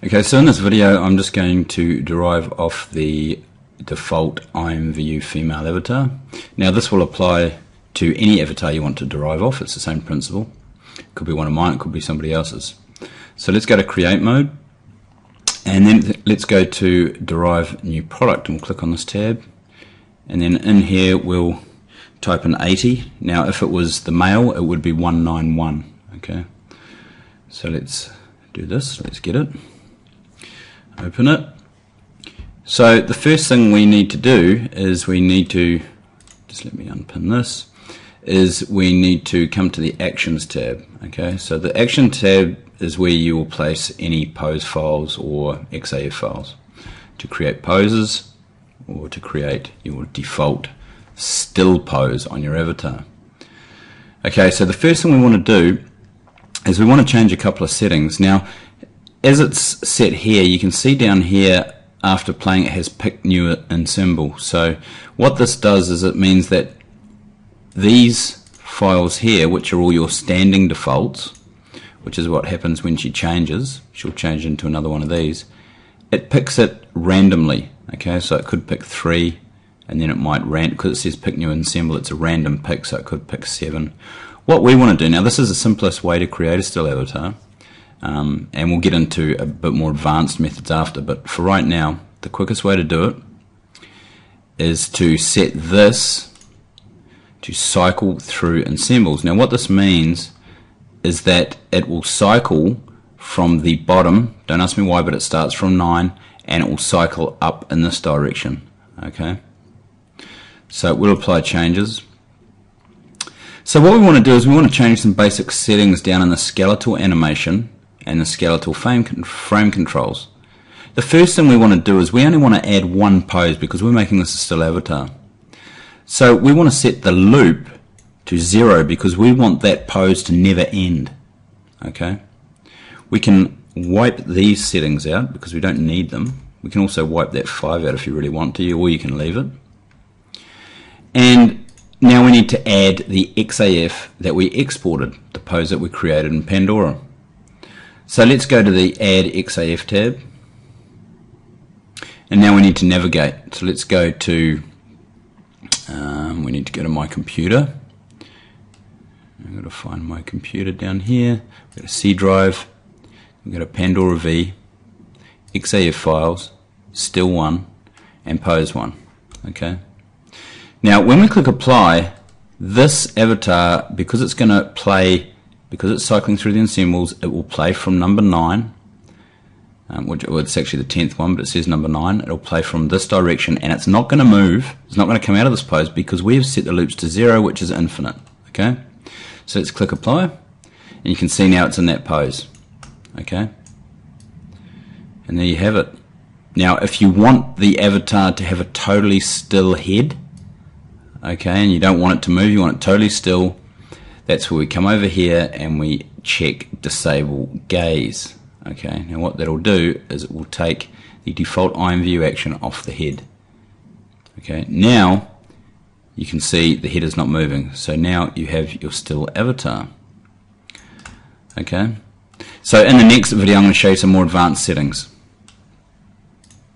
Okay, so in this video I'm just going to derive off the default I'm view female avatar. Now this will apply to any avatar you want to derive off. It's the same principle. It could be one of mine, it could be somebody else's. So let's go to create mode and then let's go to derive new product and we'll click on this tab, and then in here we'll type in 80. Now if it was the male it would be 191. Okay, so let's do this, let's get it. Open it. So the first thing we need to do is we need to, just let me unpin this, is we need to come to the Actions tab. Okay, so the Action tab is where you will place any pose files or XAF files to create poses or to create your default still pose on your avatar. Okay, so the first thing we want to do is we want to change a couple of settings. Now as it's set here, you can see down here after playing it has pick new in symbol. So what this does is it means that these files here, which are all your standing defaults, which is what happens when she changes, she'll change into another one of these, it picks it randomly. Okay, so it could pick 3 and then it might because it says pick new in symbol, it's a random pick, so it could pick 7. What we want to do now, this is the simplest way to create a still avatar. And we'll get into a bit more advanced methods after, but for right now the quickest way to do it is to set this to cycle through ensembles. Now what this means is that it will cycle from the bottom, don't ask me why, but it starts from 9 and it will cycle up in this direction. Okay, so it will apply changes. So what we want to do is we want to change some basic settings down in the skeletal animation and the skeletal frame controls. The first thing we want to do is we only want to add one pose because we're making this a still avatar. So we want to set the loop to 0 because we want that pose to never end. Okay, we can wipe these settings out because we don't need them. We can also wipe that 5 out if you really want to, or you can leave it. And now we need to add the XAF that we exported, the pose that we created in Pandora. So let's go to the Add XAF tab, and now we need to navigate. So let's go to, we need to go to my computer. I've got to find my computer down here. We've got a C drive, we've got a Pandora V, XAF files, still 1, and pose 1. Okay. Now when we click apply, this avatar, because it's going to play, because it's cycling through the ensembles, it will play from number 9, well, it's actually the 10th one, but it says number 9. It'll play from this direction, and it's not going to move, it's not going to come out of this pose because we have set the loops to 0, which is infinite. Okay, so let's click apply, and you can see now it's in that pose. Okay, and there you have it. Now if you want the avatar to have a totally still head, okay, and you don't want it to move, you want it totally still, that's where we come over here and we check disable gaze. Okay, now what that'll do is it will take the default I'm view action off the head. Okay, now you can see the head is not moving, so now you have your still avatar. Okay, so in the next video I'm going to show you some more advanced settings.